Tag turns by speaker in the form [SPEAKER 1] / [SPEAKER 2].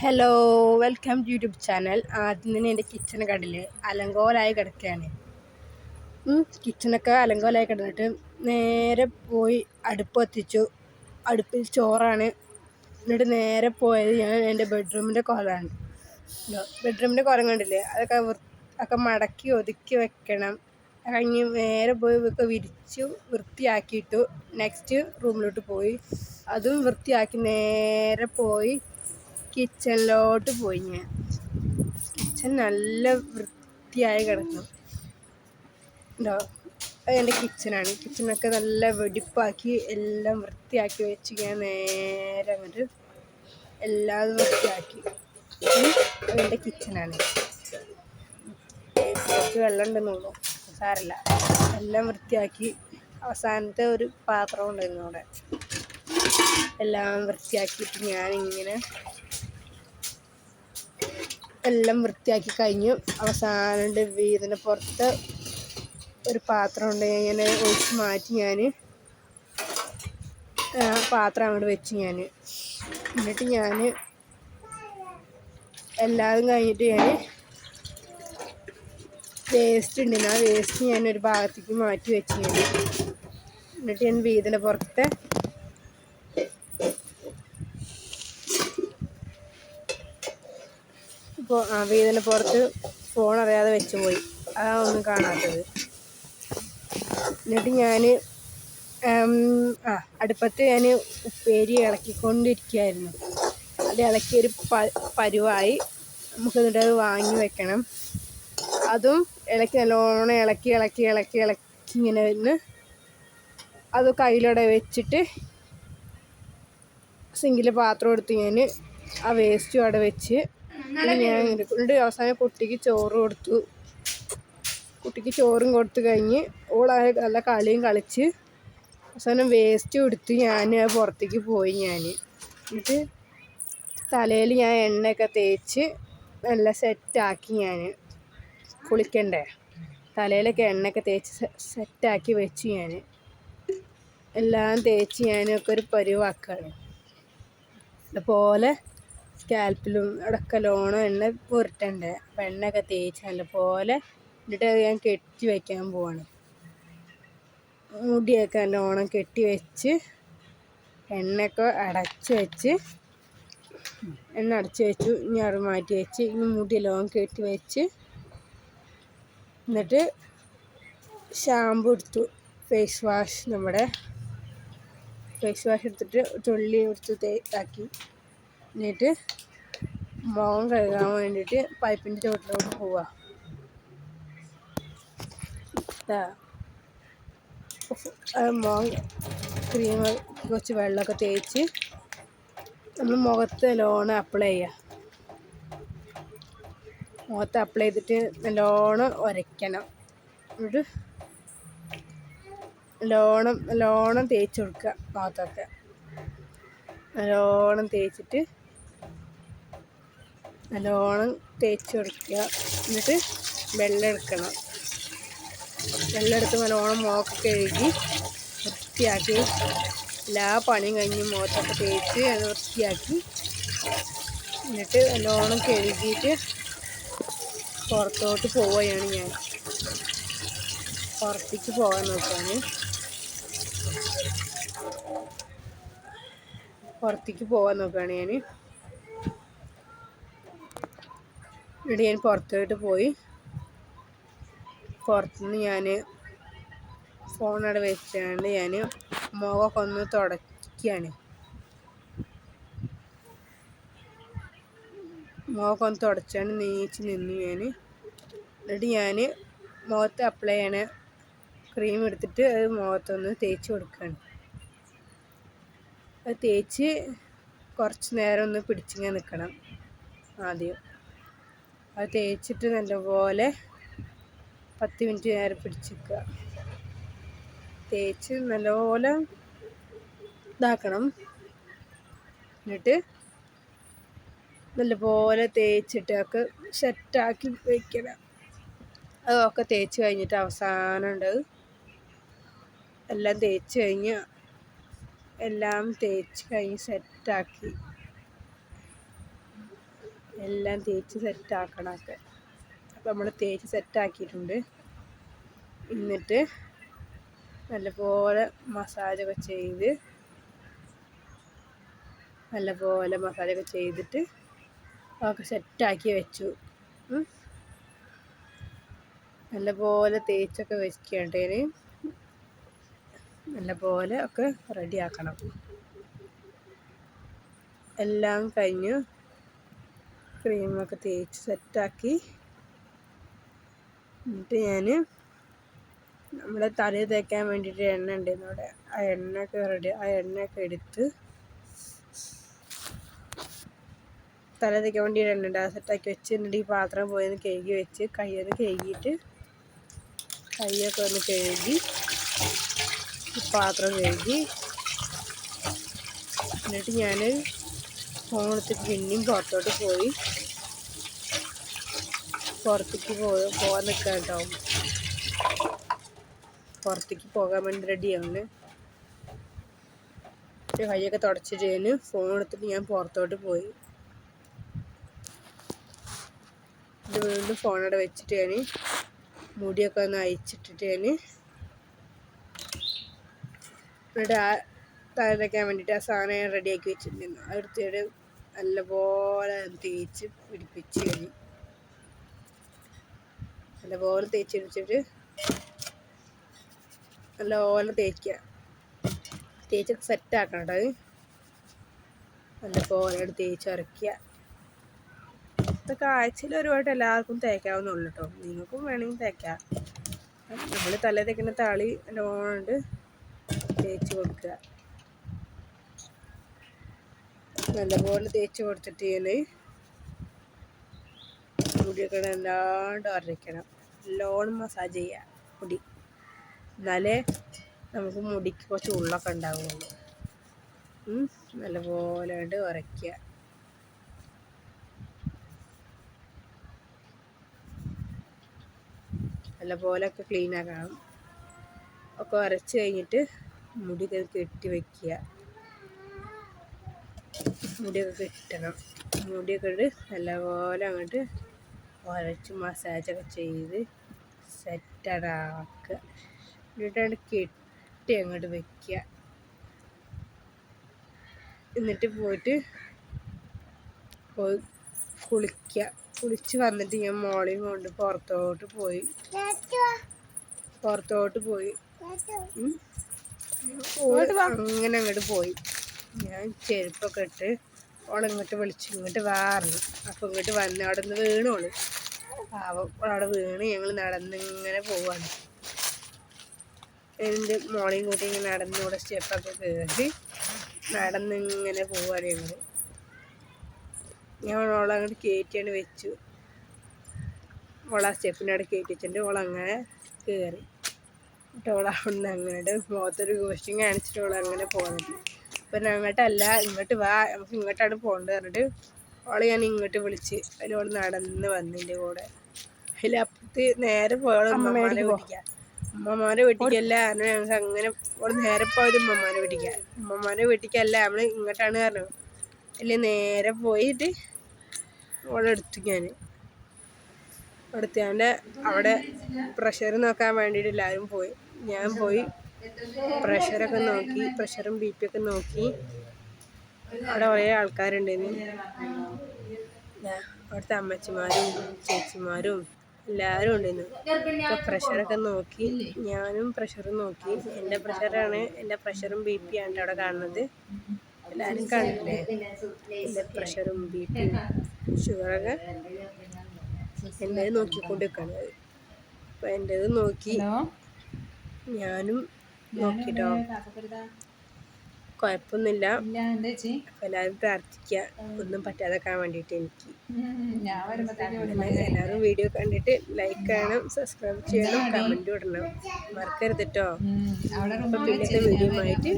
[SPEAKER 1] Hello, welcome to YouTube channel. ആദ്യം തന്നെ എൻ്റെ കിച്ചൺ കണ്ടില്ലേ, അലങ്കോലായി കിടക്കുകയാണ്. കിച്ചണൊക്കെ അലങ്കോലായി കിടന്നിട്ട് നേരെ പോയി അടുപ്പ് കത്തിച്ചു. അടുപ്പിൽ ചോറാണ്. എന്നിട്ട് നേരെ പോയത് ഞാൻ എൻ്റെ ബെഡ്റൂമിൻ്റെ കോലാണ്. ബെഡ്റൂമിൻ്റെ കോലം കണ്ടില്ലേ, അതൊക്കെ മടക്കി ഒതുക്കി വെക്കണം. കഴിഞ്ഞ് നേരെ പോയി വിരിച്ചു വൃത്തിയാക്കിയിട്ടു. നെക്സ്റ്റ് റൂമിലോട്ട് പോയി അതും വൃത്തിയാക്കി നേരെ പോയി കിച്ചണിലോട്ട് പോയി. ഞാൻ കിച്ചൺ നല്ല വൃത്തിയായി കിടക്കണം ഉണ്ടോ. അത് എൻ്റെ കിച്ചണാണ്. കിച്ചണൊക്കെ നല്ല വെടിപ്പാക്കി എല്ലാം വൃത്തിയാക്കി വെച്ച് ഞാൻ നേരെ അങ്ങോട്ട് എല്ലാം വൃത്തിയാക്കി. അതെൻ്റെ കിച്ചണാണ്. കുറച്ച് വെള്ളം ഉണ്ടെന്നുള്ളൂ, സാരമില്ല. എല്ലാം വൃത്തിയാക്കി അവസാനത്തെ ഒരു പാത്രം ഉണ്ടായിരുന്നു അവിടെ. എല്ലാം വൃത്തിയാക്കിയിട്ട് ഞാനിങ്ങനെ എല്ലാം വൃത്തിയാക്കി കഴിഞ്ഞു. അവസാനം വീടിന് പുറത്ത് ഒരു പാത്രം ഉണ്ട്. ഇങ്ങനെ ഒഴിച്ച് മാറ്റി ഞാൻ പാത്രം അങ്ങോട്ട് വെച്ച് എന്നിട്ട് ഞാൻ എല്ലാതും കഴിഞ്ഞിട്ട് ഞാൻ വേസ്റ്റ് ഉണ്ടെങ്കിൽ ആ വേസ്റ്റ് ഞാനൊരു ഭാഗത്തേക്ക് മാറ്റി വെച്ച് എന്നിട്ട് ഞാൻ വീടിന് പുറത്തെ വീടിന് പുറത്ത് ഫോൺ അറിയാതെ വെച്ച് പോയി. അതാണ് ഒന്നും കാണാത്തത്. എന്നിട്ട് ഞാൻ അടുപ്പത്ത് ഞാൻ ഉപ്പേരി ഇളക്കിക്കൊണ്ടിരിക്കുകയായിരുന്നു. അത് ഇളക്കിയൊരു പരുവായി. നമുക്ക് എന്നിട്ട് അത് വാങ്ങി വെക്കണം. അതും നല്ലോണം ഇളക്കി ഇങ്ങനെ നിന്ന് അത് കയ്യിലൂടെ വെച്ചിട്ട് സിങ്കിലെ പാത്രം എടുത്ത് ഞാൻ ആ വേസ്റ്റും അവിടെ വെച്ച് ഞാൻ എന്നിട്ട് അവസാനം കുട്ടിക്ക് ചോറ് കൊടുത്തു. കുട്ടിക്ക് ചോറും കൊടുത്തു കഴിഞ്ഞ് ഓളായ നല്ല കളിയും കളിച്ച് അവസാനം വേസ്റ്റ് എടുത്ത് ഞാൻ പുറത്തേക്ക് പോയി. എന്നിട്ട് തലയിൽ ഞാൻ എണ്ണയൊക്കെ തേച്ച് നല്ല സെറ്റാക്കി. ഞാൻ കുളിക്കണ്ടേ, തലയിലൊക്കെ എണ്ണയൊക്കെ തേച്ച് സെറ്റാക്കി വെച്ച് എല്ലാം തേച്ച് ഞാനൊക്കെ ഒരു പരുവാക്കുകയാണ്. അതുപോലെ സ്കാൽപ്പിലും അവിടെയൊക്കെ ലോണം എണ്ണ പുരട്ടണ്ടേ, അപ്പം എണ്ണയൊക്കെ തേച്ച് നല്ലപോലെ എന്നിട്ട് ഞാൻ കെട്ടി വയ്ക്കാൻ പോവാണ്. മുടിയൊക്കെ നല്ലോണം കെട്ടി വെച്ച് എണ്ണയൊക്കെ അടച്ച് വെച്ച് ഇനി അത് മാറ്റി വെച്ച് ഇനി മുടി എല്ലാം കെട്ടി വെച്ച് എന്നിട്ട് ഷാമ്പു എടുത്തു. ഫേസ് വാഷ് എടുത്തിട്ട് തുള്ളി എടുത്ത് തേക്കാക്കി. എന്നിട്ട് മുഖം കഴുകാൻ വേണ്ടിയിട്ട് പൈപ്പിൻ്റെ ചുവട്ടിലോട്ട് പോവുക. മുഖം ക്രീം കുറച്ച് വെള്ളമൊക്കെ തേച്ച് നമ്മൾ മുഖത്ത് നല്ലോണം അപ്ലൈ ചെയ്യുക. മുഖത്ത് അപ്ലൈ ചെയ്തിട്ട് നല്ലോണം ഉരയ്ക്കണം. എന്നിട്ട് നല്ലോണം തേച്ച് കൊടുക്കുക. മുഖത്തൊക്കെ നല്ലോണം തേച്ചിട്ട് നല്ലോണം തേച്ച് കൊടുക്കുക. എന്നിട്ട് വെള്ളം എടുത്ത് നല്ലോണം മുഖമൊക്കെ കഴുകി വൃത്തിയാക്കി എല്ലാ പണിയും കഴിഞ്ഞ് മുഖത്തൊക്കെ തേച്ച് അത് വൃത്തിയാക്കി എന്നിട്ട് നല്ലോണം കഴുകിയിട്ട് പുറത്തോട്ട് പോവുകയാണ്. ഞാൻ പുറത്തേക്ക് പോകാൻ നോക്കുകയാണ്. ഇവിടെ ഞാൻ പുറത്തോട്ട് പോയി. പുറത്തുനിന്ന് ഞാൻ ഫോൺ അവിടെ വെച്ചാണ്ട് ഞാൻ മുഖമൊക്കെ ഒന്ന് തുടയ്ക്കുകയാണ്. മുഖമൊക്കെ ഒന്ന് തുടച്ചാണ്ട് നീച്ച് നിന്നു ഞാൻ. എന്നിട്ട് ഞാൻ മുഖത്ത് അപ്ലൈ ചെയ്യണ ക്രീം എടുത്തിട്ട് അത് മുഖത്തൊന്ന് തേച്ച് കൊടുക്കുകയാണ്. അത് തേച്ച് കുറച്ച് നേരം ഒന്ന് പിടിച്ചിങ്ങനെ നിൽക്കണം. ആദ്യം അത് തേച്ചിട്ട് നല്ലപോലെ 10 മിനിറ്റ് നേരം പിടിച്ചിരിക്കുക. തേച്ച് നല്ലപോലെ ഇതാക്കണം. എന്നിട്ട് നല്ലപോലെ തേച്ചിട്ട് ഒക്കെ സെറ്റാക്കി വയ്ക്കണം. അതൊക്കെ തേച്ച് കഴിഞ്ഞിട്ട് അവസാനം ഉണ്ട് എല്ലാം തേച്ച് കഴിഞ്ഞ് സെറ്റാക്കി എല്ലാം തേച്ച് സെറ്റാക്കണമൊക്കെ. അപ്പോൾ നമ്മൾ തേച്ച് സെറ്റാക്കിയിട്ടുണ്ട്. എന്നിട്ട് നല്ലപോലെ മസാജൊക്കെ ചെയ്തിട്ട് ഒക്കെ സെറ്റാക്കി വെച്ചു. നല്ലപോലെ തേച്ചൊക്കെ വെക്കേണ്ടതിന് നല്ലപോലെ ഒക്കെ റെഡിയാക്കണം. എല്ലാം കഴിഞ്ഞ് ക്രീമൊക്കെ തേച്ച് സെറ്റാക്കി. എന്നിട്ട് ഞാൻ നമ്മുടെ തലയിൽ തേക്കാൻ വേണ്ടിയിട്ട് എണ്ണ ഉണ്ടായിരുന്നു അവിടെ. ആ എണ്ണയൊക്കെ എടുത്ത് തല തേക്കാൻ വേണ്ടി എണ്ണ ഉണ്ട്, അത് സെറ്റാക്കി വെച്ച്. എന്നിട്ട് ഈ പാത്രം പോയി കഴുകി വെച്ച് കൈയൊന്ന് കഴുകിയിട്ട് കൈയൊക്കെ ഒന്ന് കഴുകി പാത്രം കഴുകി. എന്നിട്ട് ഞാൻ ഫോൺ എടുത്തിട്ട് പിന്നെയും പുറത്തേക്ക് പോകാൻ നിൽക്കാൻ കേട്ടോ. പുറത്തേക്ക് പോകാൻ വേണ്ടി റെഡിയാവുന്നു. കൈയൊക്കെ തുടച്ചിട്ട് ഫോൺ എടുത്തിട്ട് ഞാൻ പുറത്തോട്ട് പോയി. വീണ്ടും ഫോണവിടെ വെച്ചിട്ട് ഞാൻ മുടിയൊക്കെ ഒന്ന് അയച്ചിട്ടിട്ട് എന്നിട്ട് ആ തല തേക്കാൻ വേണ്ടിയിട്ട് ആ സാധനം ഞാൻ റെഡിയാക്കി വെച്ചിട്ടുണ്ടായിരുന്നു. അടുത്തിട്ട് നല്ലപോലെ തേച്ച് പിടിപ്പിച്ച് നല്ലപോലെ തേച്ച് പിടിച്ചിട്ട് നല്ലപോലെ തേച്ചൊക്കെ സെറ്റാക്കണം കേട്ടോ. നല്ലപോലെ തേച്ചരയ്ക്കുക. ഇതൊക്കെ ആഴ്ചയിൽ ഒരുപാട് എല്ലാവർക്കും തേക്കാവുന്നുള്ളൂ കേട്ടോ. നിങ്ങൾക്കും വേണമെങ്കിൽ തേക്കാം. നമ്മൾ തല തേക്കുന്ന താളി നല്ലോണം തേച്ച് കൊടുക്കുക. നല്ലപോലെ തേച്ച് കൊടുത്തിട്ട് മുടിയൊക്കെ നല്ലാണ്ട് അരയ്ക്കണം. നല്ലോണം മസാജ് ചെയ്യുക മുടി. എന്നാലേ നമുക്ക് മുടിക്ക് കുറച്ച് ഉള്ളൊക്കെ ഉണ്ടാവുള്ളൂ. നല്ലപോലെ ഉരയ്ക്കുക. നല്ലപോലെയൊക്കെ ക്ലീൻ ആക്കണം. ഒക്കെ ഉരച്ച് കഴിഞ്ഞിട്ട് മുടിയൊക്കെ കെട്ടി വയ്ക്കുക. മുടിയൊക്കെ കെട്ടണം. മുടിയൊക്കെ നല്ലപോലെ അങ്ങോട്ട് ഉരച്ച് മസാജൊക്കെ ചെയ്ത് സെറ്റാക്കുക. എന്നിട്ടാണ് കെട്ടി അങ്ങോട്ട് വയ്ക്കുക. എന്നിട്ട് പോയി കുളിച്ച് വന്നിട്ട് ഞാൻ മോളെയും കൊണ്ട് പുറത്തോട്ട് പോയി. അങ്ങനെ അങ്ങോട്ട് പോയി. ഞാൻ ചെരുപ്പൊക്കെ ഇട്ട് ഓളിങ്ങോട്ട് വിളിച്ചു, ഇങ്ങോട്ട് വാറന്നു. അപ്പം ഇങ്ങോട്ട് വന്ന് അവിടെ നിന്ന് വീണോള്. അവിടെ വീണ് ഞങ്ങൾ നടന്നിങ്ങനെ പോവാണ്. എൻ്റെ മോളെയും കൂട്ടി ഇങ്ങനെ നടന്ന് ഇവിടെ സ്റ്റെപ്പൊക്കെ കയറി നടന്നിങ്ങനെ പോവാണ് ഞങ്ങൾ. ഞാൻ ഓളങ്ങോട്ട് കയറ്റിയാണ് വെച്ചു. ഓള സ്റ്റെപ്പിനവിടെ കയറ്റി വെച്ചിട്ട് ഓളങ്ങനെ കയറി. എന്നിട്ട് ഓളവിടെ അങ്ങനെ മുഖത്തൊരു ഗോഷ്ഠം കാണിച്ചിട്ട് ഓളങ്ങനെ പോകുന്നത്. അപ്പം അങ്ങോട്ടല്ല ഇങ്ങോട്ട് വാ, നമുക്ക് ഇങ്ങോട്ടാണ് പോകേണ്ടത് പറഞ്ഞിട്ട് ഓളെ ഞാൻ ഇങ്ങോട്ട് വിളിച്ച്. അതിൽ ഓൾ നടന്ന് വന്നതിൻ്റെ കൂടെ. അതിലപ്പുറത്ത് നേരെ പോയോളൂ ഉമ്മമാരെ വീട്ടിക്കല്ല. ഞങ്ങൾക്ക് അങ്ങനെ ഓൾ നേരെ പോയത് ഉമ്മമാരെ വീട്ടിക്കല്ല, നമ്മൾ ഇങ്ങോട്ടാണ് പറഞ്ഞു. അല്ലേ നേരെ പോയിട്ട് ഓളെടുത്തു. ഞാൻ അവിടെ പ്രഷർ നോക്കാൻ വേണ്ടിയിട്ട് എല്ലാവരും പോയി. ഞാൻ പോയി പ്രഷറൊക്കെ നോക്കി, പ്രഷറും ബി പി ഒക്കെ നോക്കി. അവിടെ കുറേ ആൾക്കാരുണ്ടായിരുന്നു. അവിടുത്തെ അമ്മച്ചിമാരും ചേച്ചിമാരും എല്ലാവരും ഉണ്ടായിരുന്നു. അപ്പോൾ പ്രഷറൊക്കെ നോക്കി. ഞാനും പ്രഷർ നോക്കി. എൻ്റെ പ്രഷറും ബി പി ആണ് അവിടെ കാണുന്നത്. എല്ലാവരും കാണില്ലേ എൻ്റെ പ്രഷറും ബി പിയും ഷുഗറൊക്കെ എൻ്റേത് നോക്കിക്കൊണ്ടിരിക്കുകയാണ്. അപ്പം എൻ്റേത് നോക്കി ഞാനും നോക്കിട്ടോ. കുഴപ്പമൊന്നുമില്ല. അപ്പം എല്ലാവരും പ്രാർത്ഥിക്കുക ഒന്നും പറ്റാതെക്കാൻ വേണ്ടിയിട്ട്. എനിക്ക് എല്ലാവരും വീഡിയോ കണ്ടിട്ട് ലൈക്ക് ചെയ്യണം, സബ്സ്ക്രൈബ് ചെയ്യണം, കമൻറ്റ് ഇടണം, മറക്കരുത് കേട്ടോ. അപ്പം പിന്നത്തെ വീഡിയോ ആയിട്ട്